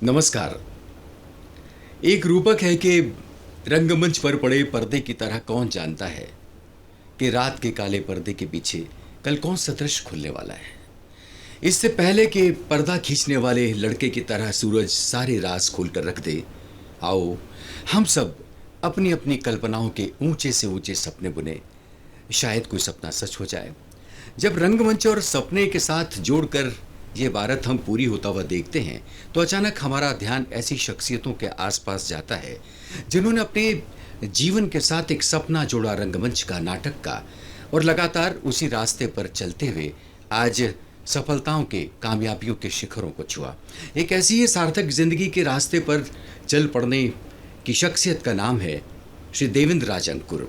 नमस्कार। एक रूपक है कि रंगमंच पर पड़े पर्दे की तरह कौन जानता है कि रात के काले पर्दे के पीछे कल कौन सा दृश्य खुलने वाला है। इससे पहले कि पर्दा खींचने वाले लड़के की तरह सूरज सारे राज खोलकर रख दे, आओ हम सब अपनी अपनी कल्पनाओं के ऊंचे से ऊंचे सपने बुने। शायद कोई सपना सच हो जाए। जब रंगमंच और सपने के साथ जोड़कर ये भारत हम पूरी होता हुआ देखते हैं तो अचानक हमारा ध्यान ऐसी शख्सियतों के आसपास जाता है जिन्होंने अपने जीवन के साथ एक सपना जोड़ा, रंगमंच का, नाटक का, और लगातार उसी रास्ते पर चलते हुए आज सफलताओं के, कामयाबियों के शिखरों को छुआ। एक ऐसी ही सार्थक जिंदगी के रास्ते पर चल पड़ने की शख्सियत का नाम है श्री देवेंद्र राज अंकुर।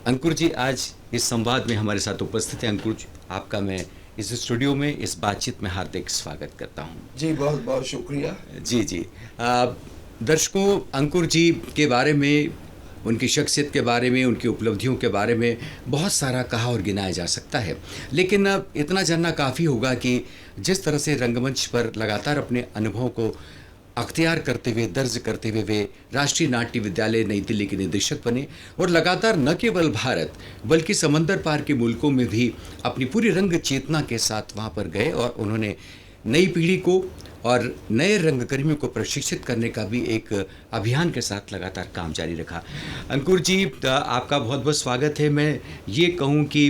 अंकुर जी आज इस संवाद में हमारे साथ उपस्थित हैं। अंकुर जी, आपका मैं इस स्टूडियो में, इस बातचीत में हार्दिक स्वागत करता हूं। जी बहुत बहुत शुक्रिया। जी जी। दर्शकों, अंकुर जी के बारे में, उनकी शख्सियत के बारे में, उनकी उपलब्धियों के बारे में बहुत सारा कहा और गिनाया जा सकता है, लेकिन इतना जानना काफ़ी होगा कि जिस तरह से रंगमंच पर लगातार अपने अनुभवों को अख्तियार करते हुए, दर्ज करते हुए वे राष्ट्रीय नाट्य विद्यालय नई दिल्ली के निदेशक बने और लगातार न केवल भारत बल्कि समंदर पार के मुल्कों में भी अपनी पूरी रंग चेतना के साथ वहाँ पर गए और उन्होंने नई पीढ़ी को और नए रंगकर्मियों को प्रशिक्षित करने का भी एक अभियान के साथ लगातार काम जारी रखा। अंकुर जी, आपका बहुत बहुत स्वागत है। मैं ये कहूँ कि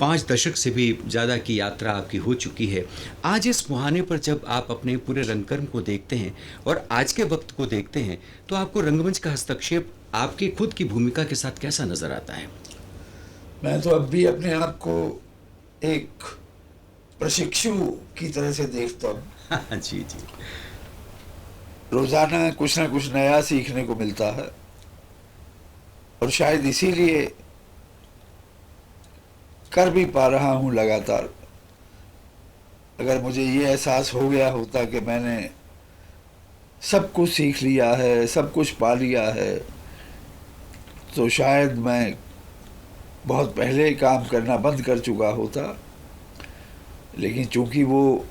5 दशक से भी ज़्यादा की यात्रा आपकी हो चुकी है। आज इस मुहाने पर जब आप अपने पूरे रंगकर्म को देखते हैं और आज के वक्त को देखते हैं तो आपको रंगमंच का हस्तक्षेप आपकी खुद की भूमिका के साथ कैसा नज़र आता है? मैं तो अब भी अपने आप को एक प्रशिक्षु की तरह से देखता हूँ। जी जी। रोजाना कुछ ना कुछ नया सीखने को मिलता है और शायद इसीलिए कर भी पा रहा हूँ लगातार। अगर मुझे ये एहसास हो गया होता कि मैंने सब कुछ सीख लिया है, सब कुछ पा लिया है, तो शायद मैं बहुत पहले काम करना बंद कर चुका होता। लेकिन चूंकि वो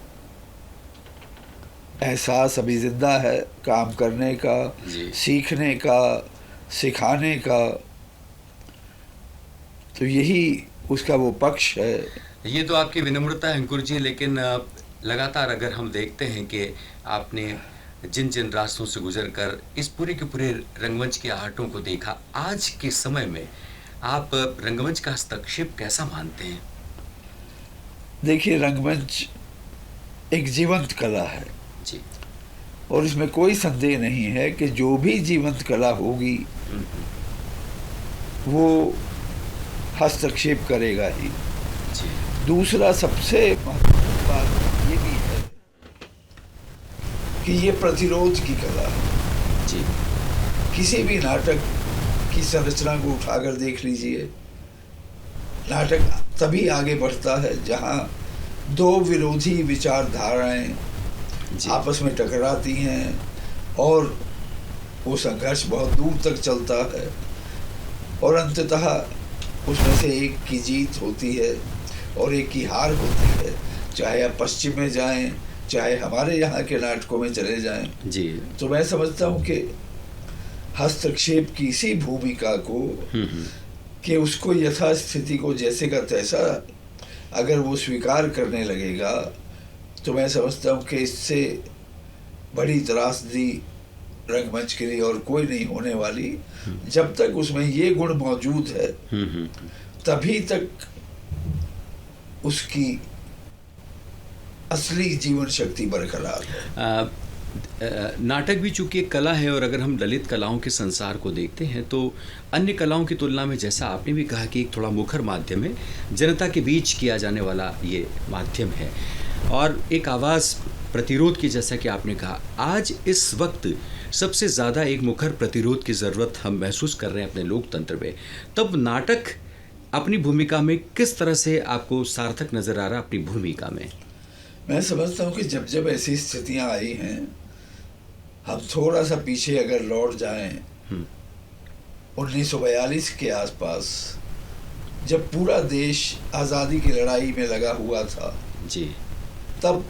एहसास अभी ज़िंदा है काम करने का, सीखने का, सिखाने का, तो यही उसका वो पक्ष है। ये तो आपकी विनम्रता है अंकुर जी, लेकिन लगातार अगर हम देखते हैं कि आपने जिन जिन रास्तों से गुजरकर इस पूरे के पूरे रंगमंच के आर्टों को देखा, आज के समय में आप रंगमंच का हस्तक्षेप कैसा मानते हैं? देखिए, रंगमंच एक जीवंत कला है जी। और इसमें कोई संदेह नहीं है कि जो भी जीवंत कला होगी वो हस्तक्षेप करेगा ही। जी। दूसरा सबसे महत्वपूर्ण बात ये भी है कि ये प्रतिरोध की कला है। जी। किसी भी नाटक की संरचना को उठाकर देख लीजिए, नाटक तभी आगे बढ़ता है जहाँ दो विरोधी विचारधाराएं आपस में टकराती हैं और वो संघर्ष बहुत दूर तक चलता है और अंततः उसमें से एक की जीत होती है और एक की हार होती है। चाहे आप पश्चिम में जाएं, चाहे हमारे यहाँ के नाटकों में चले जाएं जी। तो मैं समझता हूँ कि हस्तक्षेप की इसी भूमिका को कि उसको यथास्थिति को जैसे का तैसा अगर वो स्वीकार करने लगेगा तो मैं समझता हूँ कि इससे बड़ी त्रासदी रंगमंच के लिए और कोई नहीं होने वाली। जब तक उसमें ये गुण मौजूद है तभी तक उसकी असली जीवन शक्ति बरकरार है। नाटक भी चूंकि एक कला है और अगर हम ललित कलाओं के संसार को देखते हैं तो अन्य कलाओं की तुलना में, जैसा आपने भी कहा कि एक थोड़ा मुखर माध्यम है, जनता के बीच किया जाने वाला ये माध्यम है और एक आवाज़ प्रतिरोध की, जैसा कि आपने कहा, आज इस वक्त सबसे ज़्यादा एक मुखर प्रतिरोध की ज़रूरत हम महसूस कर रहे हैं अपने लोकतंत्र में। तब नाटक अपनी भूमिका में किस तरह से आपको सार्थक नज़र आ रहा अपनी भूमिका में? मैं समझता हूँ कि जब जब ऐसी स्थितियाँ आई हैं, हम थोड़ा सा पीछे अगर लौट जाएं 1942 के आसपास, जब पूरा देश आज़ादी की लड़ाई में लगा हुआ था जी, तब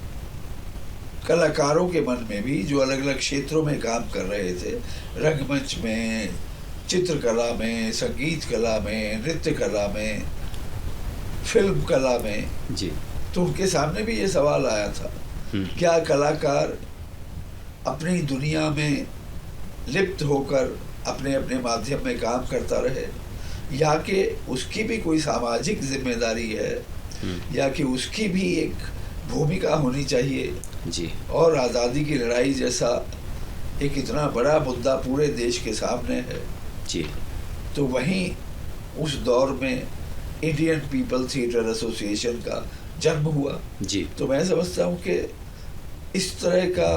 कलाकारों के मन में भी, जो अलग अलग क्षेत्रों में काम कर रहे थे, रंगमंच में, चित्रकला में, संगीत कला में, नृत्य कला में, फिल्म कला में, जी। तो उनके सामने भी ये सवाल आया था, क्या कलाकार अपनी दुनिया में लिप्त होकर अपने अपने माध्यम में काम करता रहे, या कि उसकी भी कोई सामाजिक जिम्मेदारी है, या कि उसकी भी एक भूमिका होनी चाहिए। जी। और आज़ादी की लड़ाई जैसा एक इतना बड़ा मुद्दा पूरे देश के सामने है, जी। तो वहीं उस दौर में इंडियन पीपल थिएटर एसोसिएशन का जन्म हुआ। जी। तो मैं समझता हूँ कि इस तरह का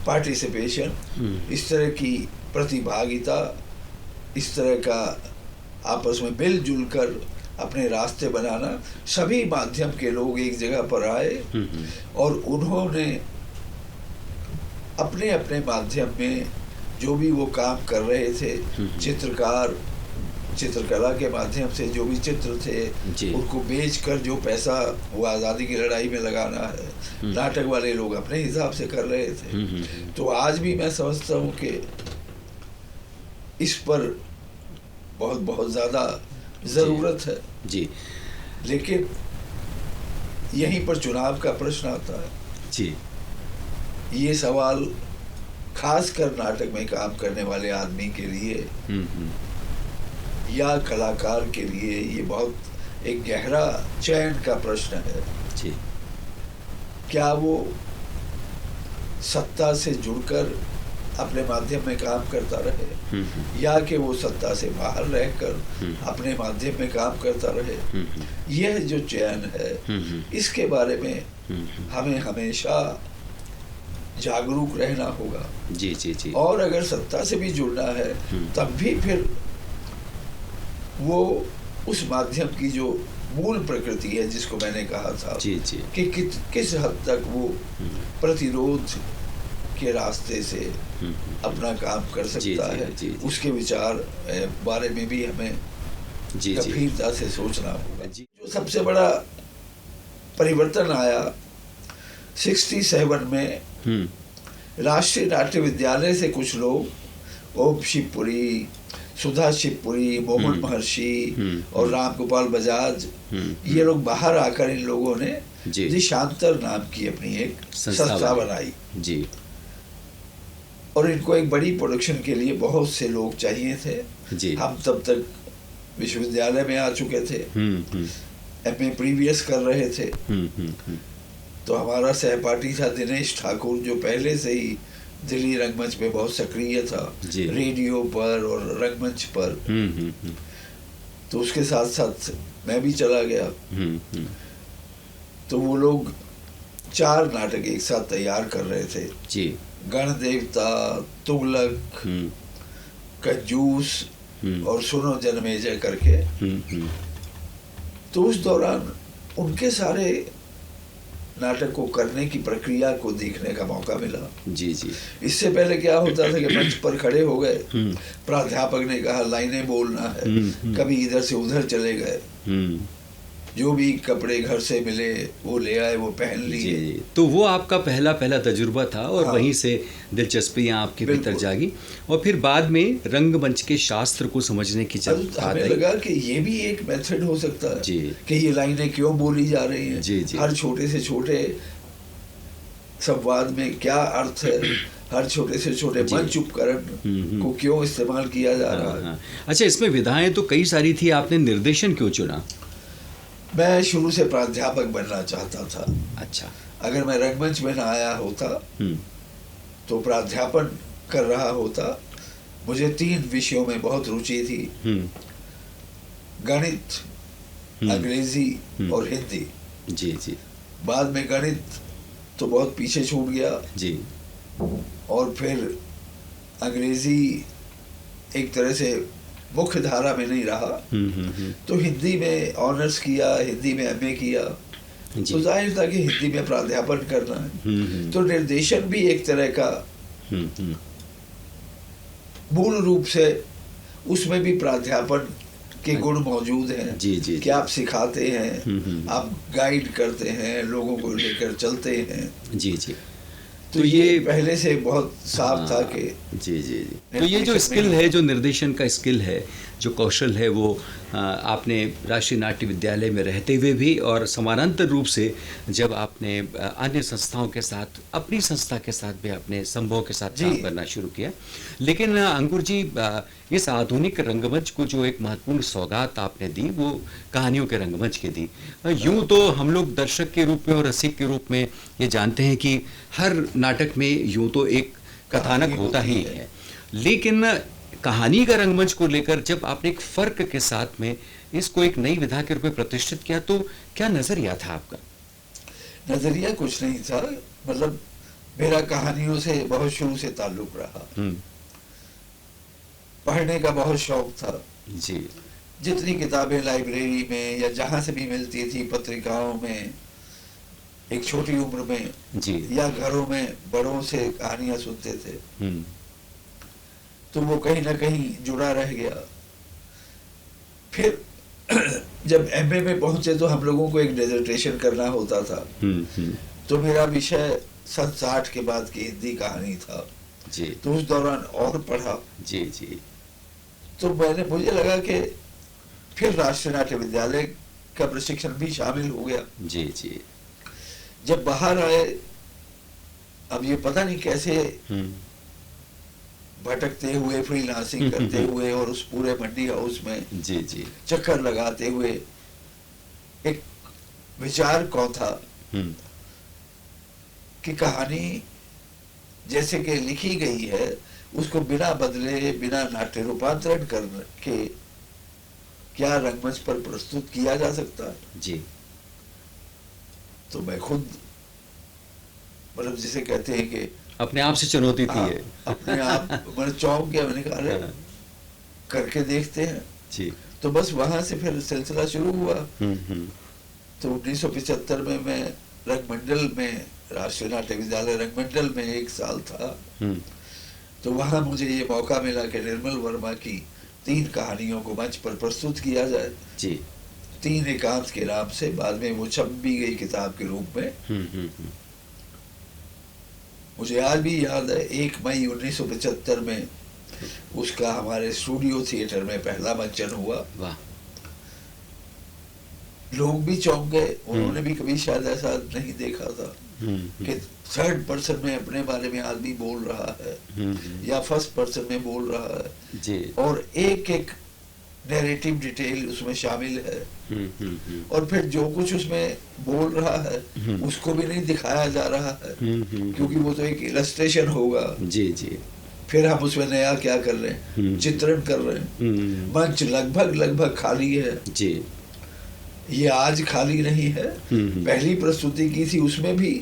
पार्टिसिपेशन, इस तरह की प्रतिभागिता, इस तरह का आपस में मिलजुल कर अपने रास्ते बनाना, सभी माध्यम के लोग एक जगह पर आए और उन्होंने अपने अपने माध्यम में जो भी वो काम कर रहे थे, चित्रकार चित्रकला के माध्यम से जो भी चित्र थे उनको बेचकर जो पैसा वो आज़ादी की लड़ाई में लगाना है, नाटक वाले लोग अपने हिसाब से कर रहे थे। तो आज भी मैं समझता हूँ कि इस पर बहुत बहुत ज़्यादा ज़रूरत है। जी। लेकिन यहीं पर चुनाव का प्रश्न आता है। जी। ये सवाल खासकर नाटक में काम करने वाले आदमी के लिए या कलाकार के लिए ये बहुत एक गहरा चयन का प्रश्न है। जी। क्या वो सत्ता से जुड़कर अपने माध्यम में काम करता रहे, या कि वो सत्ता से बाहर रहकर अपने माध्यम में काम करता रहे। यह जो चयन है, इसके बारे में हमें हमेशा जागरूक रहना होगा। जी जी जी। और अगर सत्ता से भी जुड़ना है, तब भी फिर वो उस माध्यम की जो मूल प्रकृति है, जिसको मैंने कहा था जी जी, कि किस हद तक वो प्रतिरोध के रास्ते से अपना काम कर सकता है, उसके विचार बारे में भी हमें गंभीरता से सोचना होगा। जो सबसे बड़ा परिवर्तन आया 67 में, राष्ट्रीय नाट्य विद्यालय से कुछ लोग, ओम शिवपुरी, सुधा शिवपुरी, मोहन महर्षि और राम गोपाल बजाज, ये लोग बाहर आकर इन लोगों ने देशांतर नाम की अपनी एक संस्था बनाई। जी। और इनको एक बड़ी प्रोडक्शन के लिए बहुत से लोग चाहिए थे। जी। हम तब तक विश्वविद्यालय में आ चुके थे, एमए प्रीवियस कर रहे थे। तो हमारा सहपाठी था दिनेश ठाकुर, जो पहले से ही दिल्ली रंगमंच में बहुत सक्रिय था, रेडियो पर और रंगमंच पर। तो उसके साथ साथ मैं भी चला गया। तो वो लोग 4 नाटक एक साथ तैयार कर रहे थे जी। गणदेवता, तुगलक, कंजूस और सुनो जनमेजय करके। तो उस दौरान उनके सारे नाटक को करने की प्रक्रिया को देखने का मौका मिला। जी जी। इससे पहले क्या होता था कि मंच पर खड़े हो गए, प्राध्यापक ने कहा लाइनें बोलना है, कभी इधर से उधर चले गए, जो भी कपड़े घर से मिले वो ले आए, वो पहन लिए। तो वो आपका पहला तजुर्बा था और वहीं से दिलचस्पियां आपके भीतर जागी, और फिर बाद में रंगमंच के शास्त्र को समझने की जरूरत आई। हमें लगा कि ये भी एक मेथड हो सकता है जी, कि ये लाइनें क्यों बोली जा रही हैं। जी जी। हर छोटे से छोटे संवाद में क्या अर्थ है, हर छोटे से छोटे मंच उपकरण को क्यों इस्तेमाल किया जा रहा है। अच्छा, इसमें विधाएं तो कई सारी थी, आपने निर्देशन क्यों चुना? मैं शुरू से प्राध्यापक बनना चाहता था। अच्छा। अगर मैं रंगमंच में ना आया होता तो प्राध्यापन कर रहा होता। मुझे 3 विषयों में बहुत रुचि थी, गणित, अंग्रेजी और हिंदी। जी जी। बाद में गणित तो बहुत पीछे छूट गया जी, और फिर अंग्रेजी एक तरह से मुख्य धारा में नहीं रहा। तो हिंदी में ऑनर्स किया, हिंदी में एमए किया। तो जाहिर था कि हिंदी में प्राध्यापन करना है। तो निर्देशन भी एक तरह का मूल रूप से उसमें भी प्राध्यापन के गुण मौजूद हैं। जी जी कि आप सिखाते हैं, आप गाइड करते हैं, लोगों को लेकर चलते हैं। जी जी। तो ये पहले से बहुत साफ था कि जी जी जी। तो ये जो स्किल है, जो निर्देशन का स्किल है, जो कौशल है, वो आपने राष्ट्रीय नाट्य विद्यालय में रहते हुए भी और समानांतर रूप से जब आपने अन्य संस्थाओं के साथ, अपनी संस्था के साथ भी अपने संभव के साथ काम करना शुरू किया। लेकिन अंकुर जी, इस आधुनिक रंगमंच को जो एक महत्वपूर्ण सौगात आपने दी, वो कहानियों के रंगमंच की दी। यूं तो हम लोग दर्शक के रूप में और रसिक के रूप में ये जानते हैं कि हर नाटक में यूं तो एक कथानक होता ही है, लेकिन कहानी का रंगमंच को लेकर जब आपने एक फर्क के साथ में इसको एक नई विधा के रूप में प्रतिष्ठित किया, तो क्या नजरिया था आपका? नजरिया कुछ नहीं था, मतलब मेरा कहानियों से बहुत शुरू से ताल्लुक रहा। पढ़ने का बहुत शौक था जी। जितनी किताबें लाइब्रेरी में या जहां से भी मिलती थी, पत्रिकाओं में, एक छोटी उम्र में जी, या घरों में बड़ों से कहानियां सुनते थे, तो वो कहीं ना कहीं जुड़ा रह गया। फिर जब एमए में पहुंचे तो हम लोगों को एक डिसर्टेशन करना होता था। तो मेरा विषय 60 के बाद की हिंदी कहानी था जी। तो उस दौरान और पढ़ा जी जी। तो मुझे लगा कि फिर राष्ट्रीय नाट्य विद्यालय का प्रशिक्षण भी शामिल हो गया। जी जी। जब बाहर आए, अब ये पता नहीं कैसे भटकते हुए, फ्रीलांसिंग करते हुए और उस पूरे मंडी हाउस में जी जी चक्कर लगाते हुए, एक विचार कौन था कि कहानी जैसे कि लिखी गई है उसको बिना बदले, बिना नाट्य रूपांतरण करके क्या रंगमंच पर प्रस्तुत किया जा सकता है। जी। तो मैं खुद, मतलब जिसे कहते हैं कि अपने आप से चुनौती थी ये। अपने आप मैंने चौंक गया, मैंने कहा अरे करके देखते हैं। जी। तो बस वहां से फिर सिलसिला शुरू हुआ। तो 1975 में मैं रंगमंडल में, राष्ट्रीय नाट्य विद्यालय रंगमंडल में 1 साल था। तो वहां मुझे ये मौका मिला कि निर्मल वर्मा की 3 कहानियों को मंच पर प्रस्तुत किया जाए। जी। 3 एकांत के नाम से, बाद में वो छप भी गई किताब के रूप में। मुझे आज भी याद है 1 मई 1975 में उसका हमारे स्टूडियो थिएटर में पहला मंचन हुआ। वाह। लोग भी चौंक गए, उन्होंने भी कभी शायद ऐसा नहीं देखा था कि 3rd पर्सन में अपने बारे में आदमी बोल रहा है या 1st पर्सन में बोल रहा है जी। और एक एक नैरेटिव डिटेल उसमें शामिल है। और फिर जो कुछ उसमें बोल रहा है उसको भी नहीं दिखाया जा रहा है क्योंकि वो तो एक इलस्ट्रेशन होगा। जी जी। फिर हम उसमें नया क्या कर रहे हैं, चित्रण कर रहे हैं। मंच लगभग खाली है जी। ये आज खाली नहीं है। पहली प्रस्तुति की थी, उसमें भी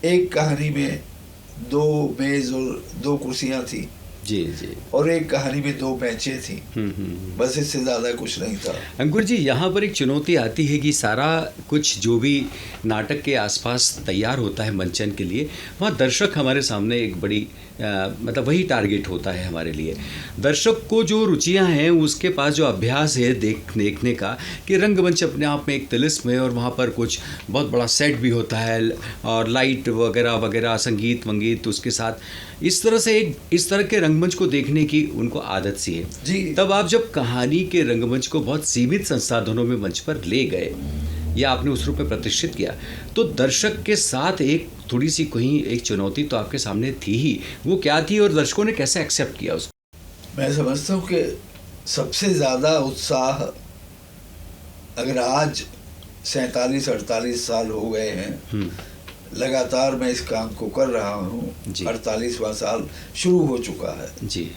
एक कहानी में 2 मेज और 2 कुर्सियां थी। जी जी। और एक कहानी में 2 बेंचें थी। बस इससे ज़्यादा कुछ नहीं था। अंकुर जी, यहाँ पर एक चुनौती आती है कि सारा कुछ जो भी नाटक के आसपास तैयार होता है मंचन के लिए, वहाँ दर्शक हमारे सामने एक बड़ी मतलब वही टारगेट होता है हमारे लिए। दर्शक को जो रुचियाँ हैं, उसके पास जो अभ्यास है देखने का कि रंगमंच अपने आप में एक तिलिस्म है और वहाँ पर कुछ बहुत बड़ा सेट भी होता है और लाइट वगैरह वगैरह, संगीत वंगीत उसके साथ, इस तरह से इस तरह के रंगमंच को देखने की उनको आदत सी है जी। तब आप जब कहानी के रंगमंच को बहुत सीमित संसाधनों में मंच पर ले गए या आपने उस रूप में प्रतिष्ठित किया, तो दर्शक के साथ एक थोड़ी सी कहीं एक चुनौती तो आपके सामने थी ही। वो क्या थी और दर्शकों ने कैसे एक्सेप्ट किया उसको? मैं समझता हूँ कि सबसे ज़्यादा उत्साह, अगर आज 47-48 साल हो गए हैं लगातार मैं इस काम को कर रहा हूँ, 48वां साल शुरू हो चुका है जी।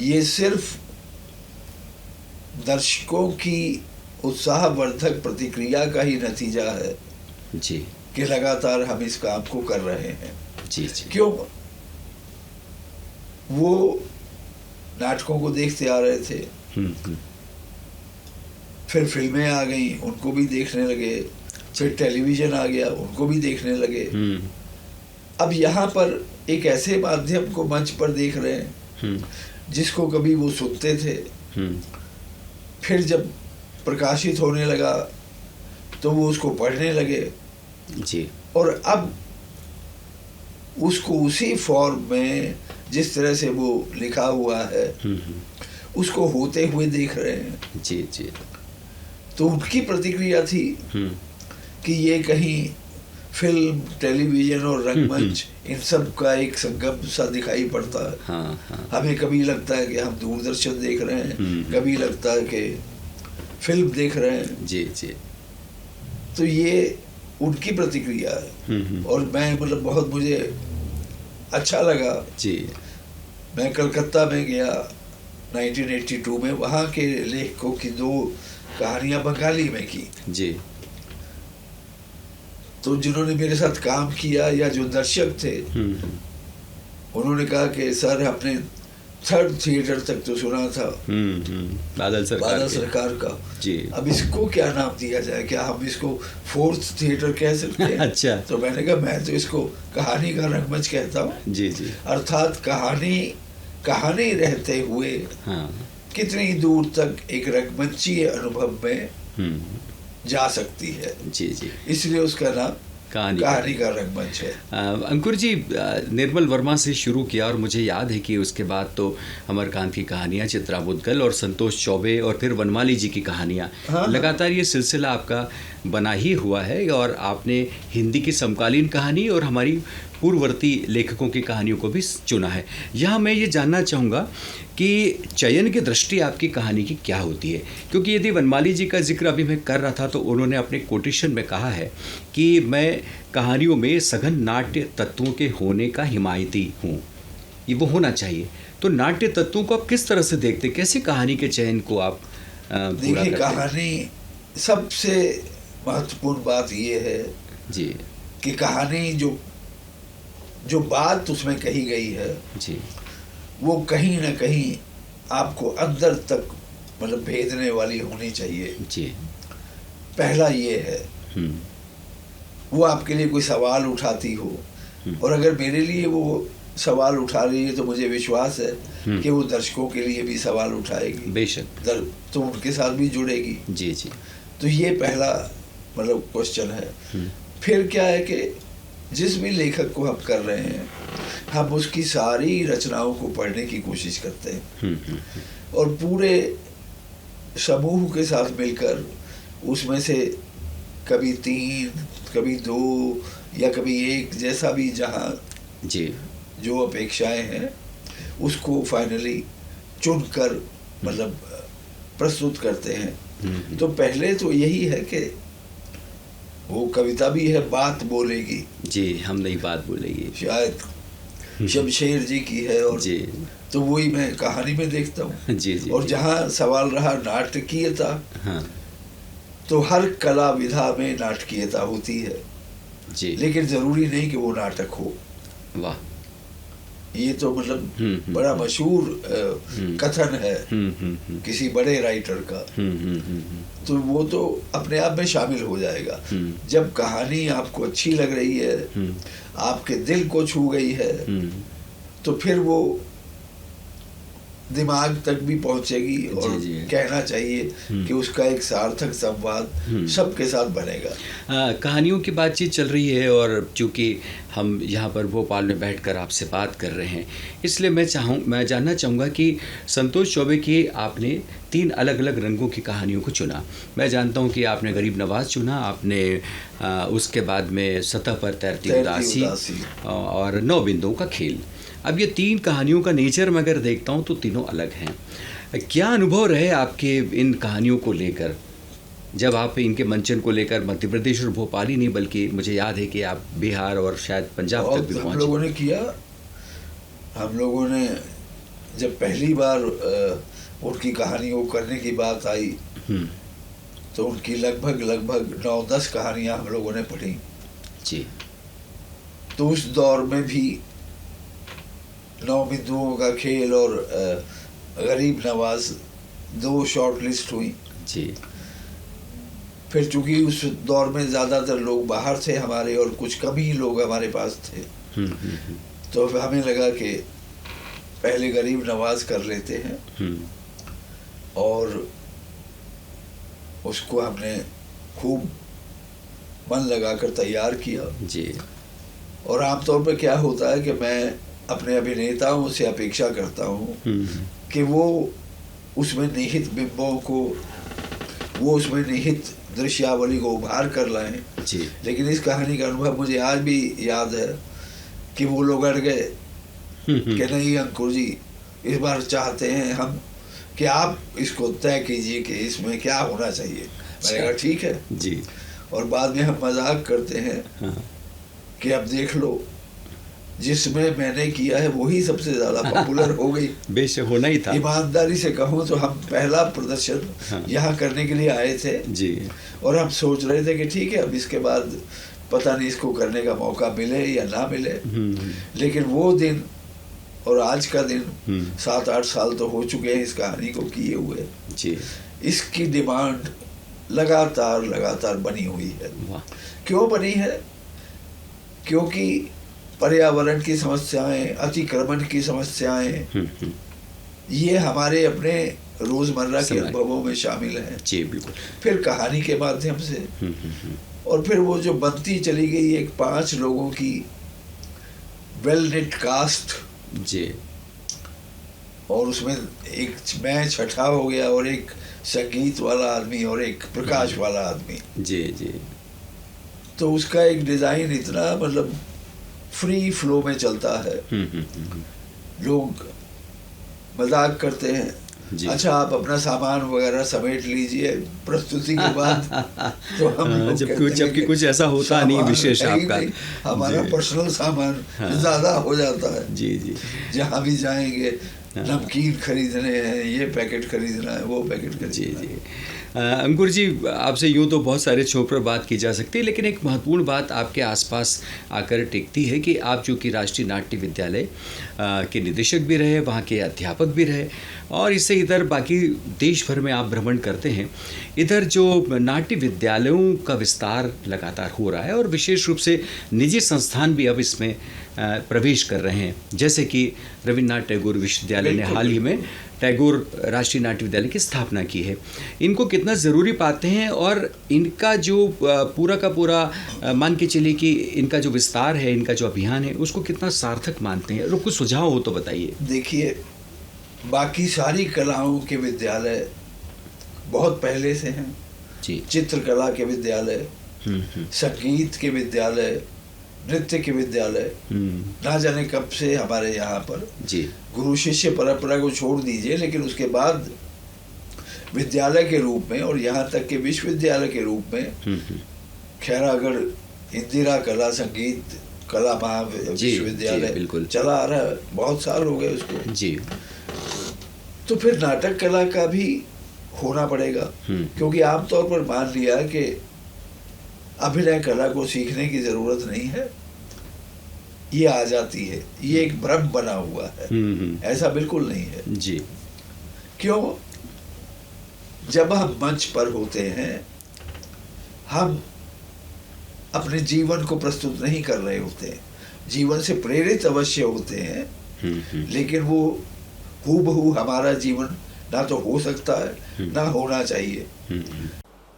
ये सिर्फ दर्शकों की उत्साहवर्धक प्रतिक्रिया का ही नतीजा है जी कि लगातार हम इस काम को कर रहे हैं। जी जी। क्यों? वो नाटकों को देखते आ रहे थे, फिर फिल्में आ गई, उनको भी देखने लगे, फिर टेलीविज़न आ गया, उनको भी देखने लगे। अब यहाँ पर एक ऐसे माध्यम को मंच पर देख रहे हैं जिसको कभी वो सुनते थे फिर जब प्रकाशित होने लगा तो वो उसको पढ़ने लगे जी। और अब उसको उसी फॉर्म में जिस तरह से वो लिखा हुआ है उसको होते हुए देख रहे हैं। जी जी। तो उनकी प्रतिक्रिया थी कि ये कहीं फिल्म, टेलीविजन और रंगमंच इन सब का एक संगम सा दिखाई पड़ता है। हाँ हाँ। हमें कभी लगता है कि हम दूरदर्शन देख रहे हैं, कभी लगता है कि फिल्म देख रहे हैं। जी जी। तो ये उनकी प्रतिक्रिया है और मैं मतलब बहुत मुझे अच्छा लगा। जी। मैं कलकत्ता में गया 1982 में, वहाँ के लेखकों की 2 कहानियाँ बंगाली में की। जी। तो जिन्होंने मेरे साथ काम किया या जो दर्शक थे उन्होंने कहा कि सर आपने 3rd थिएटर तक तो सुना था बादल सरकार का। जी। अब इसको क्या नाम दिया जाए, क्या हम इसको 4th थिएटर कह सकते हैं? अच्छा। तो मैंने कहा मैं तो इसको कहानी का रंगमंच कहता हूँ। जी जी। अर्थात कहानी रहते हुए हाँ। कितनी दूर तक एक रंगमंचीय अनुभव में जा सकती है। जी जी। इसलिए उसका नाम कहानी का रंगमंच है। अंकुर जी, निर्मल वर्मा से शुरू किया और मुझे याद है कि उसके बाद तो अमरकांत की कहानियाँ, चित्रा मुद्गल और संतोष चौबे और फिर वनमाली जी की कहानियाँ, हाँ, लगातार ये सिलसिला आपका बना ही हुआ है। और आपने हिंदी की समकालीन कहानी और हमारी पूर्ववर्ती लेखकों की कहानियों को भी चुना है। यहाँ मैं ये जानना चाहूँगा कि चयन की दृष्टि आपकी कहानी की क्या होती है, क्योंकि यदि वनमाली जी का जिक्र अभी मैं कर रहा था तो उन्होंने अपने कोटेशन में कहा है कि मैं कहानियों में सघन नाट्य तत्वों के होने का हिमायती हूँ, ये वो होना चाहिए। तो नाट्य तत्वों को आप किस तरह से देखते, कैसे कहानी के चयन को आप पूरा देखिए, करते? कहानी सबसे महत्वपूर्ण बात ये है जी कि कहानी जो बात उसमें कही गई है जी वो कहीं ना कहीं आपको अंदर तक मतलब भेदने वाली होनी चाहिए। जी। पहला ये है, वो आपके लिए कोई सवाल उठाती हो, और अगर मेरे लिए वो सवाल उठा रही है तो मुझे विश्वास है कि वो दर्शकों के लिए भी सवाल उठाएगी, बेशक, तो उनके साथ भी जुड़ेगी। जी जी। तो ये पहला मतलब क्वेश्चन है। फिर क्या है कि जिस भी लेखक को हम कर रहे हैं हम उसकी सारी रचनाओं को पढ़ने की कोशिश करते हैं और पूरे समूह के साथ मिलकर उसमें से कभी 3, कभी 2 या कभी 1, जैसा भी जहाँ जी जो अपेक्षाएं हैं उसको फाइनली चुनकर मतलब प्रस्तुत करते हैं। तो पहले तो यही है कि वो कविता भी है, बात बोलेगी जी, हम नहीं बात बोलेगी, शायद शमशेर जी की है, और जी तो वही मैं कहानी में देखता हूँ। जी जी। और जहाँ सवाल रहा नाटकीयता, हाँ तो हर कला विधा में नाटकीयता होती है, जी, लेकिन जरूरी नहीं कि वो नाटक हो। वाह, ये तो मतलब बड़ा मशहूर कथन है किसी बड़े राइटर का। तो वो तो अपने आप में शामिल हो जाएगा। जब कहानी आपको अच्छी लग रही है, आपके दिल को छू गई है, तो फिर वो दिमाग तक भी पहुंचेगी और जी, जी। कहना चाहिए कि उसका एक सार्थक संवाद सबके साथ बनेगा। कहानियों की बातचीत चल रही है और चूँकि हम यहाँ पर भोपाल में बैठकर आपसे बात कर रहे हैं, इसलिए मैं जानना चाहूँगा कि संतोष चौबे की आपने 3 अलग अलग रंगों की कहानियों को चुना। मैं जानता हूँ कि आपने गरीब नवाज चुना, आपने उसके बाद में सतह पर तैरती उदासी और 9 बिंदुओं का खेल। अब ये 3 कहानियों का नेचर मैं अगर देखता हूँ तो तीनों अलग हैं। क्या अनुभव रहे आपके इन कहानियों को लेकर, जब आप इनके मंचन को लेकर मध्य प्रदेश और भोपाल ही नहीं बल्कि मुझे याद है कि आप बिहार और शायद पंजाब तक भी पहुँचे? हम लोगों ने किया। हम लोगों ने जब पहली बार उनकी कहानियों करने की बात आई तो उनकी लगभग 9-10 कहानियाँ हम लोगों ने पढ़ी जी। तो उस दौर में भी 9 बिंदुओं का खेल और गरीब नवाज 2 शॉर्ट लिस्ट हुई जी। फिर चूंकि उस दौर में ज़्यादातर लोग बाहर थे हमारे और कुछ कम ही लोग हमारे पास थे, तो हमें लगा कि पहले गरीब नवाज कर लेते हैं और उसको हमने खूब मन लगाकर तैयार किया। जी। और आमतौर पर क्या होता है कि मैं अपने अभिनेताओं से अपेक्षा करता हूँ कि वो उसमें निहित बिंबों को, वो उसमें निहित दृश्यावली को उभार कर लाएं। जी। लेकिन इस कहानी का अनुभव मुझे आज भी याद है कि वो लोग अड़ गए कि नहीं अंकुर जी, इस बार चाहते हैं हम कि आप इसको तय कीजिए कि इसमें क्या होना चाहिए। मैंने कहा ठीक है जी। और बाद में हम मजाक करते हैं हाँ। कि अब देख लो, जिसमें मैंने किया है वही सबसे ज्यादा पॉपुलर हो गई। बेशक होना ही था। ईमानदारी से कहूँ तो हम पहला प्रदर्शन यहाँ करने के लिए आए थे जी। और हम सोच रहे थे कि ठीक है अब इसके बाद पता नहीं इसको करने का मौका मिले या ना मिले। लेकिन वो दिन और आज का दिन 7-8 साल तो हो चुके हैं इस कहानी को किए हुए। जी। इसकी डिमांड लगातार बनी हुई है। वाह। क्यों बनी है? क्योंकि पर्यावरण की समस्याएं, अतिक्रमण की समस्याएं, ये हमारे अपने रोजमर्रा के अनुभवों में शामिल हैं। जी बिल्कुल। फिर कहानी के माध्यम से और फिर वो जो बनती चली गई एक 5 लोगों की वेल निट कास्ट। जी। और उसमें एक मैं छठा हो गया और एक संगीत वाला आदमी और एक प्रकाश वाला आदमी। जी जी। तो उसका एक डिजाइन इतना मतलब फ्री फ्लो में चलता है। लोग मजाक करते हैं, अच्छा आप अपना सामान वगैरह समेट लीजिए प्रस्तुति के बाद। तो हम जबकि कुछ ऐसा होता नहीं विशेष आपका, हमारा पर्सनल सामान ज्यादा हो जाता है। जी जी। जहाँ भी जाएंगे नमकीन खरीदने हैं, ये पैकेट खरीदना है, वो पैकेट खरीदना जी जी। अंकुर जी, आपसे यूँ तो बहुत सारे छोर पर बात की जा सकती है, लेकिन एक महत्वपूर्ण बात आपके आसपास आकर टिकती है कि आप जो कि राष्ट्रीय नाट्य विद्यालय के निदेशक भी रहे, वहाँ के अध्यापक भी रहे, और इससे इधर बाकी देश भर में आप भ्रमण करते हैं। इधर जो नाट्य विद्यालयों का विस्तार लगातार हो रहा है और विशेष रूप से निजी संस्थान भी अब इसमें प्रवेश कर रहे हैं, जैसे कि रविन्द्रनाथ टैगोर विश्वविद्यालय ने हाल ही में टैगोर राष्ट्रीय नाट्य विद्यालय की स्थापना की है। इनको कितना ज़रूरी पाते हैं और इनका जो पूरा का पूरा मान के चलिए कि इनका जो विस्तार है, इनका जो अभियान है, उसको कितना सार्थक मानते हैं? और कुछ सुझाव हो तो बताइए। देखिए, बाकी सारी कलाओं के विद्यालय बहुत पहले से हैं जी। चित्रकला के विद्यालय, संगीत के विद्यालय, नृत्य के विद्यालय, ना जाने कब से हमारे यहाँ पर जी। गुरु शिष्य परंपरा को छोड़ दीजिए, लेकिन उसके बाद विद्यालय के रूप में और यहाँ तक के विश्वविद्यालय के रूप में खैरागढ़ इंदिरा कला संगीत कला महाविश्वविद्यालय चला आ रहा है। बहुत साल हो गए उसको जी। तो फिर नाटक कला का भी होना पड़ेगा, क्योंकि आमतौर पर मान लिया कि अभिनय कला को सीखने की जरूरत नहीं है, ये आ जाती है। ये एक भ्रम बना हुआ है, ऐसा बिल्कुल नहीं है जी। क्यों? जब हम मंच पर होते हैं, हम अपने जीवन को प्रस्तुत नहीं कर रहे होते हैं। जीवन से प्रेरित अवश्य होते हैं, लेकिन वो हूबहू हमारा जीवन ना तो हो सकता है ना होना चाहिए।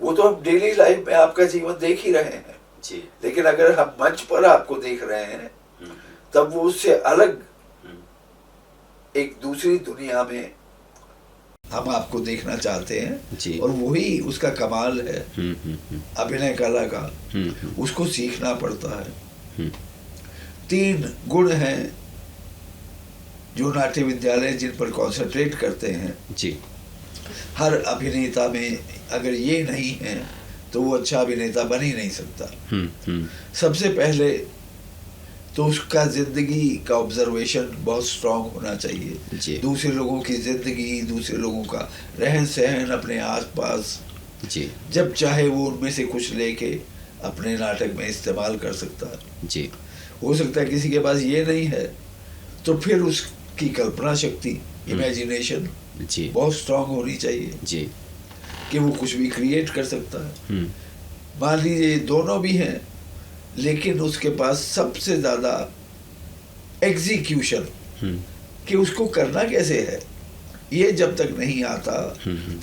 वो तो हम डेली लाइफ में आपका जीवन देख ही रहे हैं जी। लेकिन अगर हम मंच पर आपको देख रहे हैं, तब वो उससे अलग एक दूसरी दुनिया में हम आपको देखना चाहते हैं जी। और वही उसका कमाल है अभिनय कला का। उसको सीखना पड़ता है। 3 गुण हैं जो नाट्य विद्यालय जिन पर कॉन्सेंट्रेट करते हैं जी। हर अभिनेता में अगर ये नहीं है तो वो अच्छा अभिनेता बन ही नहीं सकता। सबसे पहले तो उसका जिंदगी का ऑब्जर्वेशन बहुत स्ट्रांग होना चाहिए। दूसरे लोगों की जिंदगी, दूसरे लोगों का रहन सहन अपने आसपास जी। जब चाहे वो उनमें से कुछ लेके अपने नाटक में इस्तेमाल कर सकता है जी। हो सकता है किसी के पास ये नहीं है, तो फिर उसकी कल्पना शक्ति, इमेजिनेशन जी बहुत स्ट्रांग होनी चाहिए जी, कि वो कुछ भी क्रिएट कर सकता है। मान लीजिए दोनों भी हैं, लेकिन उसके पास सबसे ज्यादा एग्जीक्यूशन कि उसको करना कैसे है, ये जब तक नहीं आता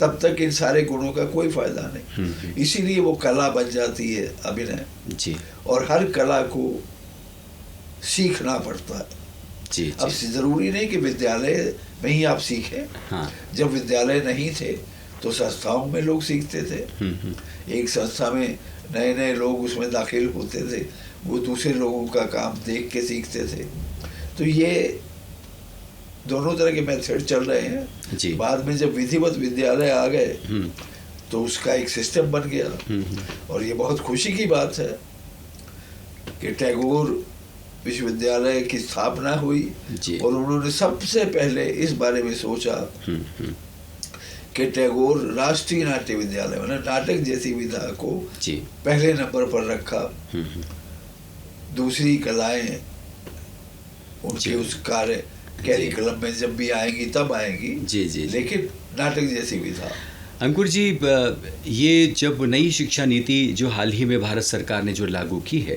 तब तक इन सारे गुणों का कोई फायदा नहीं। इसीलिए वो कला बन जाती है अभिनय जी और हर कला को सीखना पड़ता है। जी अब जी जरूरी नहीं कि विद्यालय में ही आप सीखें। हाँ जब विद्यालय नहीं थे तो संस्थाओं में लोग सीखते थे। एक संस्था में नए नए लोग उसमें दाखिल होते थे, वो दूसरे लोगों का काम देख के सीखते थे। तो ये दोनों तरह के मेथड चल रहे हैं। जी बाद में जब विधिवत विद्यालय आ गए तो उसका एक सिस्टम बन गया। और ये बहुत खुशी की बात है कि टैगोर विश्वविद्यालय की स्थापना हुई जी और उन्होंने सबसे पहले इस बारे में सोचा कि टैगोर राष्ट्रीय नाट्य विद्यालय मतलब नाटक जैसी विधा को जी पहले नंबर पर रखा। दूसरी कलाएं उनके उस कार्य कैरिकुलम में जब भी आएंगी तब आएंगी, जी जी लेकिन नाटक जैसी विधा। अंकुर जी, ये जब नई शिक्षा नीति जो हाल ही में भारत सरकार ने जो लागू की है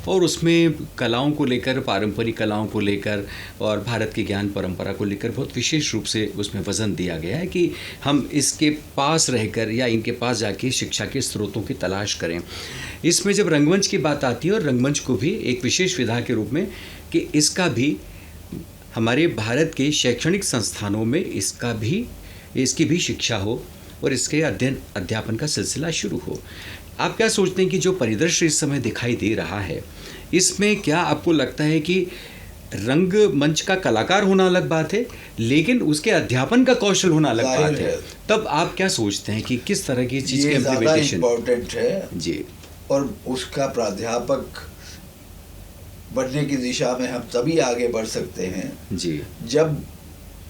और उसमें कलाओं को लेकर, पारंपरिक कलाओं को लेकर और भारत की ज्ञान परंपरा को लेकर बहुत विशेष रूप से उसमें वज़न दिया गया है कि हम इसके पास रहकर या इनके पास जाके शिक्षा के स्रोतों की तलाश करें। इसमें जब रंगमंच की बात आती है और रंगमंच को भी एक विशेष विधा के रूप में कि इसका भी हमारे भारत के शैक्षणिक संस्थानों में इसकी भी शिक्षा हो और इसके अध्यापन का सिलसिला शुरू हो। आप क्या सोचते हैं कि जो परिदृश्य इस समय दिखाई दे रहा है, इसमें क्या आपको लगता है कि रंगमंच का कलाकार होना अलग बात है, लेकिन उसके अध्यापन का कौशल होना अलग बात है? तब आप क्या सोचते हैं कि किस तरह की चीज़ की इम्प्लीमेंटेशन इम्पोर्टेंट है जी, और उसका प्राध्यापक बनने की दिशा में हम तभी आगे बढ़ सकते हैं जी, जब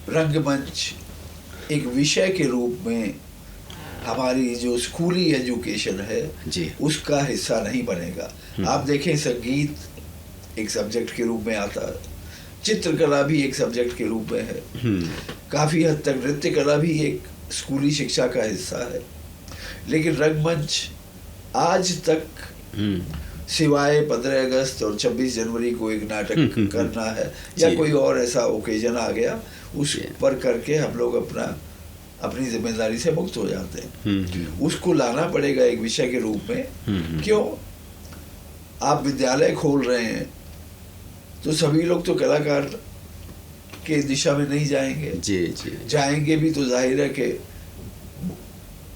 रंगमंच एक विषय के रूप में हमारी जो स्कूली एजुकेशन है जी, उसका हिस्सा नहीं बनेगा। आप देखें, संगीत एक सब्जेक्ट के रूप में आता है, चित्रकला भी एक सब्जेक्ट के रूप में है, काफ़ी हद तक नृत्य कला भी एक स्कूली शिक्षा का हिस्सा है। लेकिन रंगमंच आज तक सिवाय 15 अगस्त और 26 जनवरी को एक नाटक करना है या कोई और ऐसा ओकेजन आ गया उस पर करके हम लोग अपनी जिम्मेदारी से मुक्त हो जाते हैं। उसको लाना पड़ेगा एक विषय के रूप में। क्यों? आप विद्यालय खोल रहे हैं तो सभी लोग तो कलाकार के दिशा में नहीं जाएंगे। जी जी, जाएंगे भी तो जाहिर है कि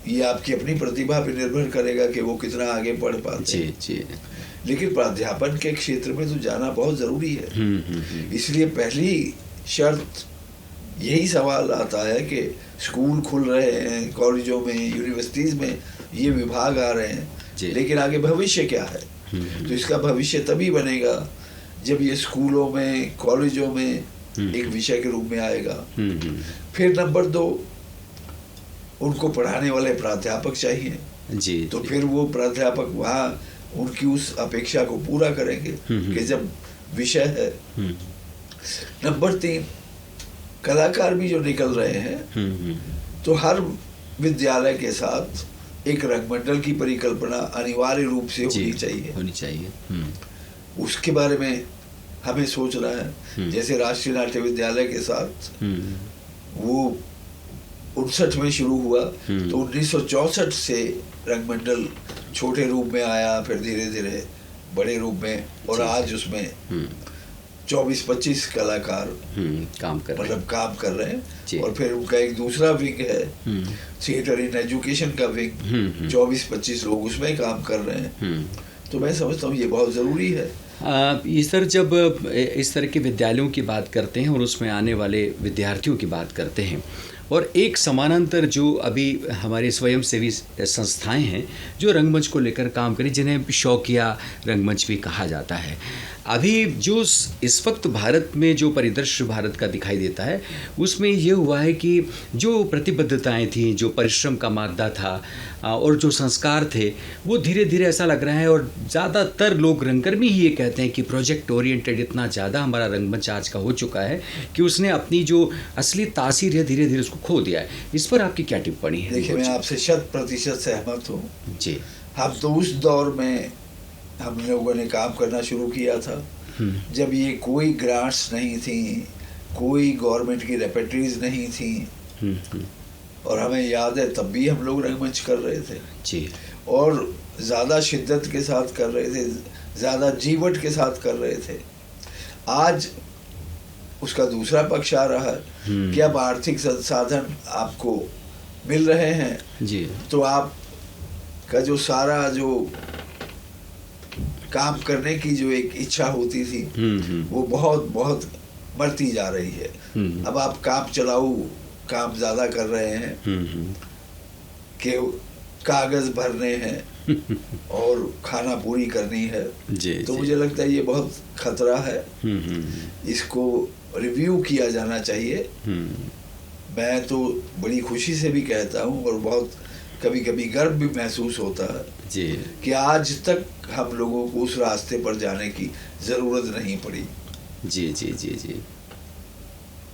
ये आपकी अपनी प्रतिभा पर निर्भर करेगा कि वो कितना आगे बढ़ पाते हैं। जी जी, लेकिन प्राध्यापन के क्षेत्र में तो जाना बहुत ज़रूरी है। इसलिए पहली शर्त यही सवाल आता है कि स्कूल खुल रहे हैं, कॉलेजों में, यूनिवर्सिटीज़ में ये विभाग आ रहे हैं, लेकिन आगे भविष्य क्या है? तो इसका भविष्य तभी बनेगा जब ये स्कूलों में, कॉलेजों में एक विषय के रूप में आएगा। फिर नंबर 2, उनको पढ़ाने वाले प्राध्यापक चाहिए जी, तो फिर वो प्राध्यापक वहाँ उनकी उस अपेक्षा को पूरा करेंगे कि जब विषय है। नंबर 3, कलाकार भी जो निकल रहे हैं तो हर विद्यालय के साथ एक रंगमंडल की परिकल्पना अनिवार्य रूप से होनी चाहिए। उसके बारे में हमें सोचना है। जैसे राष्ट्रीय नाट्य विद्यालय के साथ वो 59 में शुरू हुआ तो 1964 से रंगमंडल छोटे रूप में आया, फिर धीरे धीरे बड़े रूप में, और आज उसमें 24-25 कलाकार काम कर रहे हैं। और फिर उनका एक दूसरा विंग है, थिएटर इन एजुकेशन का विंग, 24-25 लोग उसमें काम कर रहे हैं। तो मैं समझता हूँ ये बहुत ज़रूरी है। सर, जब इस तरह के विद्यालयों की बात करते हैं और उसमें आने वाले विद्यार्थियों की बात करते हैं, और एक समानांतर जो अभी हमारे स्वयंसेवी संस्थाएं हैं जो रंगमंच को लेकर काम करें, जिन्हें शौकिया रंगमंच भी कहा जाता है, अभी जो इस वक्त भारत में जो परिदृश्य भारत का दिखाई देता है उसमें ये हुआ है कि जो प्रतिबद्धताएं थीं, जो परिश्रम का मादा था और जो संस्कार थे, वो धीरे धीरे ऐसा लग रहा है, और ज़्यादातर लोग रंगकर्मी ही ये कहते हैं कि प्रोजेक्ट ओरिएंटेड इतना ज़्यादा हमारा रंगमंच आज का हो चुका है कि उसने अपनी जो असली तासीर है धीरे धीरे उसको खो दिया है। इस पर आपकी क्या टिप्पणी है? देखिए, मैं आपसे 100% सहमत हूँ जी। हम तो उस दौर में हम लोगों ने काम करना शुरू किया था जब ये कोई ग्रांट्स नहीं थी, कोई गवर्नमेंट की रेपेटरीज नहीं थी, और हमें याद है तब भी हम लोग रंगमंच कर रहे थे जी और ज़्यादा शिद्दत के साथ कर रहे थे, ज़्यादा जीवट के साथ कर रहे थे। आज उसका दूसरा पक्ष आ रहा है कि अब आर्थिक संसाधन आपको मिल रहे हैं जी तो आप का जो सारा जो काम करने की जो एक इच्छा होती थी वो बहुत बहुत बढ़ती जा रही है। अब आप काम चलाऊ काम ज़्यादा कर रहे हैं कि कागज़ भरने हैं और खाना पूरी करनी है। जी तो जी। मुझे लगता है ये बहुत खतरा है, इसको रिव्यू किया जाना चाहिए। मैं तो बड़ी खुशी से भी कहता हूँ और बहुत कभी कभी गर्व भी महसूस होता है जी कि आज तक हम लोगों को उस रास्ते पर जाने की ज़रूरत नहीं पड़ी जी जी जी जी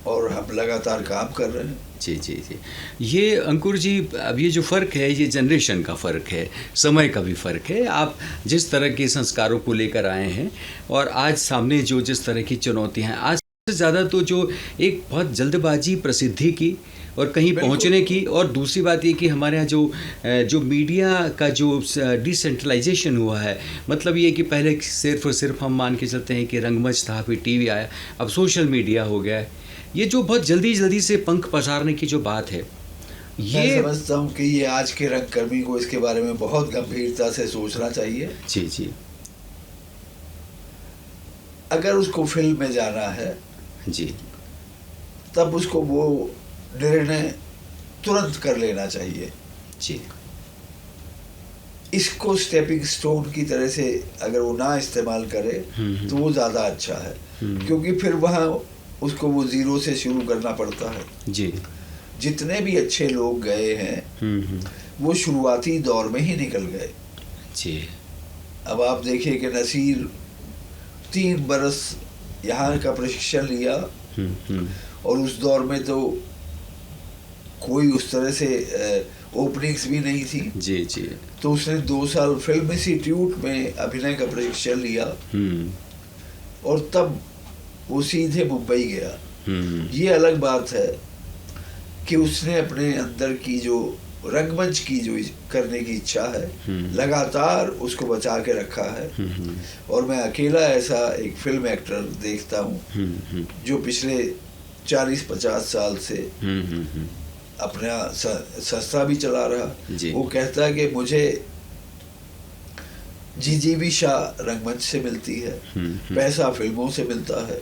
और हम लगातार काम कर रहे हैं। जी जी जी। ये अंकुर जी, अब ये जो फ़र्क है ये जनरेशन का फ़र्क है, समय का भी फ़र्क है। आप जिस तरह के संस्कारों को लेकर आए हैं और आज सामने जो जिस तरह की चुनौतियाँ हैं, आज से ज़्यादा तो जो एक बहुत जल्दबाजी प्रसिद्धि की और कहीं पहुंचने की, और दूसरी बात ये कि हमारे यहाँ जो मीडिया का जो डिसेंट्रलाइजेशन हुआ है, मतलब ये कि पहले सिर्फ और सिर्फ हम मान के चलते हैं कि रंगमंच था, फिर टीवी आया, अब सोशल मीडिया हो गया है। ये जो बहुत जल्दी से पंख पसारने की जो बात है, मैं समझता हूँ कि ये आज के रंगकर्मी को इसके बारे में बहुत गंभीरता से सोचना चाहिए। जी जी। अगर उसको फिल्म में जाना है जी तब उसको वो निर्णय तुरंत कर लेना चाहिए। जी इसको स्टेपिंग स्टोन की तरह से अगर वो ना इस्तेमाल करे तो वो ज़्यादा अच्छा है, क्योंकि फिर वहाँ उसको वो ज़ीरो से शुरू करना पड़ता है। जी। जितने भी अच्छे लोग गए हैं वो शुरुआती दौर में ही निकल गए। जी। अब आप देखिए कि नसीर 3 बरस यहाँ का प्रशिक्षण लिया और उस दौर में तो कोई उस तरह से ओपनिंग्स भी नहीं थी। जी जी। तो उसने 2 साल फिल्म इंस्टीट्यूट में अभिनय का प्रशिक्षण लिया और तब वो सीधे मुंबई गया। ये अलग बात है कि उसने अपने अंदर की जो रंगमंच की जो करने की इच्छा है लगातार उसको बचा के रखा है। और मैं अकेला ऐसा एक फिल्म एक्टर देखता हूँ जो पिछले 40-50 साल से अपना संस्था भी चला रहा। वो कहता है कि मुझे जीजीविशा रंगमंच से मिलती है, पैसा फिल्मों से मिलता है,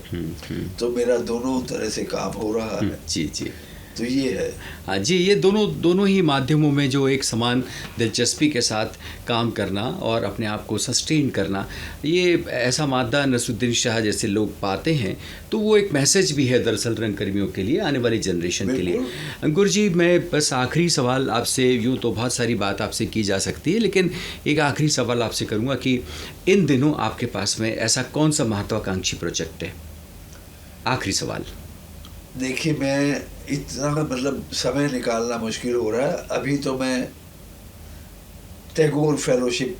तो मेरा दोनों तरह से काम हो रहा है। जी जी। तो ये है। हाँ जी, ये दोनों ही माध्यमों में जो एक समान दिलचस्पी के साथ काम करना और अपने आप को सस्टेन करना, ये ऐसा मादा नसरुद्दीन शाह जैसे लोग पाते हैं तो वो एक मैसेज भी है दरअसल रंगकर्मियों के लिए, आने वाली जनरेशन के लिए। अंकुर जी, मैं बस आखिरी सवाल आपसे, यूँ तो बहुत सारी बात आपसे की जा सकती है, लेकिन एक आखिरी सवाल आपसे करूँगा कि इन दिनों आपके पास में ऐसा कौन सा महत्वाकांक्षी प्रोजेक्ट है? आखिरी सवाल। देखिए, मैं इतना मतलब समय निकालना मुश्किल हो रहा है। अभी तो मैं टैगोर फेलोशिप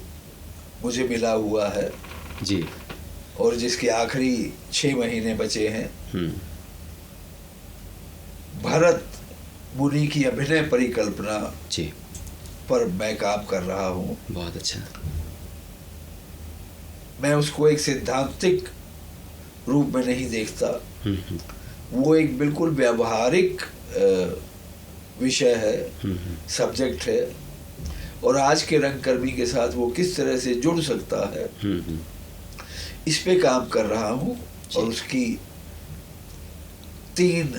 मुझे मिला हुआ है जी, और जिसके आखिरी 6 महीने बचे हैं। भरत मुनि की अभिनय परिकल्पना जी पर मैं काम कर रहा हूँ। बहुत अच्छा। मैं उसको एक सैद्धांतिक रूप में नहीं देखता, वो एक बिल्कुल व्यावहारिक विषय है, सब्जेक्ट है, और आज के रंगकर्मी के साथ वो किस तरह से जुड़ सकता है, इस पे काम कर रहा हूँ। और उसकी 3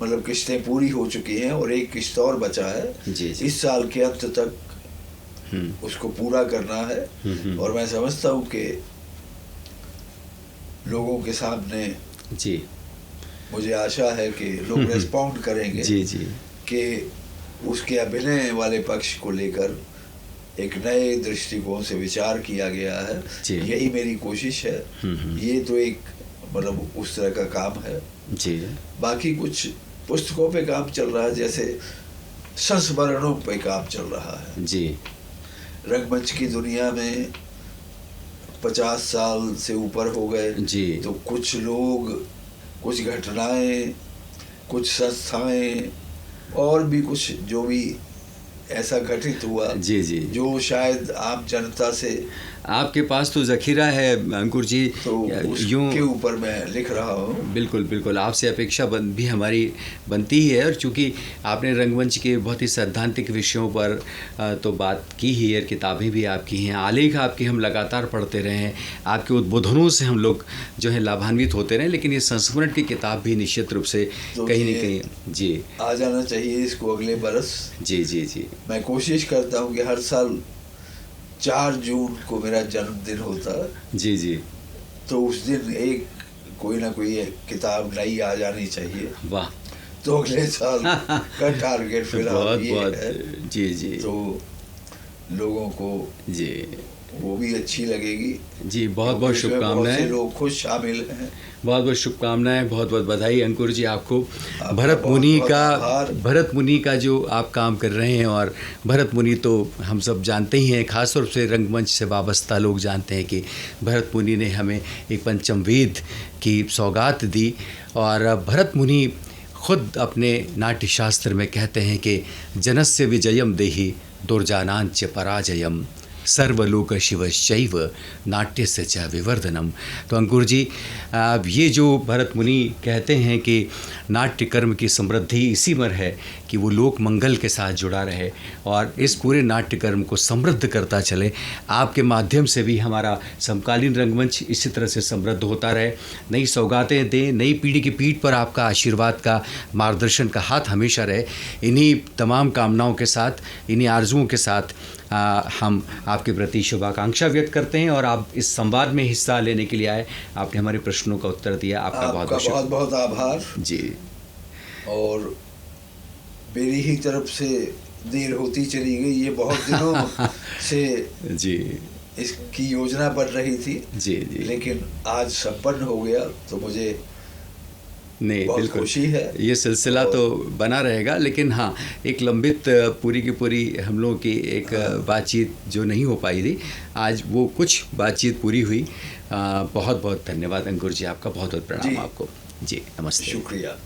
मतलब किस्तें पूरी हो चुकी हैं और एक किस्त और बचा है। जी, जी। इस साल के अंत तक उसको पूरा करना है। और मैं समझता हूँ कि लोगों के सामने जी, मुझे आशा है कि लोग रेस्पॉन्ड करेंगे। जी जी, कि उसके अभिनय वाले पक्ष को लेकर एक नए दृष्टिकोण से विचार किया गया है। यही मेरी कोशिश है। ये तो एक मतलब उस तरह का काम है जी। बाकी कुछ पुस्तकों पे काम चल रहा है, जैसे संस्मरणों पे काम चल रहा है जी। रंगमंच की दुनिया में 50 साल से ऊपर हो गए जी। तो कुछ लोग, कुछ घटनाएं, कुछ संस्थाएं और भी कुछ जो भी ऐसा घटित हुआ, जी जी, जो शायद आम जनता से, आपके पास तो ज़ख़ीरा है अंकुर जी, तो उसके ऊपर मैं लिख रहा हूँ। बिल्कुल बिल्कुल, आपसे अपेक्षा भी हमारी बनती ही है। और चूँकि आपने रंगमंच के बहुत ही सैद्धांतिक विषयों पर तो बात की ही है, किताबें भी आपकी हैं, आलेख आपके हम लगातार पढ़ते रहे हैं, आपके उद्बोधनों से हम लोग जो है लाभान्वित होते रहे, लेकिन ये संस्मरण की किताब भी निश्चित रूप से तो कहीं न कहीं जी आ जाना चाहिए इसको अगले बरस। जी जी जी, मैं कोशिश करता हूँ कि हर साल 4 जून को मेरा जन्मदिन होता है, जी जी, तो उस दिन एक कोई ना कोई किताब नई आ जानी चाहिए। वाह, तो अगले साल का टारगेट फिलहाल बहुत ये बहुत है। जी जी, तो लोगों को जी वो भी अच्छी लगेगी जी, बहुत बहुत क्योंकि इसमें बहुत से शुभकामनाएं, लोग खुद शामिल हैं। बहुत बहुत शुभकामनाएं, बहुत बहुत बधाई अंकुर जी आपको। आपका भरत बहुत मुनि बहुत का आभार। भरत मुनि का जो आप काम कर रहे हैं, और भरत मुनि तो हम सब जानते ही हैं, खासतौर से रंगमंच से वाबस्ता लोग जानते हैं कि भरत मुनि ने हमें एक पंचम वेद की सौगात दी। और भरत मुनि खुद अपने नाट्यशास्त्र में कहते हैं कि जनस्य विजयम देहि दुर्जानांच पराजयम सर्वलोक शिवश्चैव नाट्यस्य च विवर्धनम। तो अंकुर जी, ये जो भरत मुनि कहते हैं कि नाट्य कर्म की समृद्धि इसी में है कि वो लोक मंगल के साथ जुड़ा रहे और इस पूरे नाट्य कर्म को समृद्ध करता चले। आपके माध्यम से भी हमारा समकालीन रंगमंच इसी तरह से समृद्ध होता रहे, नई सौगातें दें, नई पीढ़ी की पीठ पर आपका आशीर्वाद का, मार्गदर्शन का हाथ हमेशा रहे। इन्हीं तमाम कामनाओं के साथ, इन्हीं आरजुओं के साथ हम आपके प्रति शुभाकांक्षा व्यक्त करते हैं। और आप इस संवाद में हिस्सा लेने के लिए आए, आपने हमारे प्रश्नों का उत्तर दिया, आपका बहुत बहुत बहुत आभार जी। और मेरी ही तरफ से देर होती चली गई, ये बहुत दिनों से जी इसकी योजना बन रही थी जी जी, लेकिन आज संपन्न हो गया, तो मुझे नहीं बहुत बिल्कुल खुशी है। ये सिलसिला तो बना रहेगा, लेकिन हाँ, एक लंबित पूरी की पूरी हम लोगों की एक बातचीत जो नहीं हो पाई थी, आज वो कुछ बातचीत पूरी हुई। बहुत बहुत धन्यवाद अंकुर जी, आपका बहुत बहुत प्रणाम आपको जी, नमस्ते, शुक्रिया।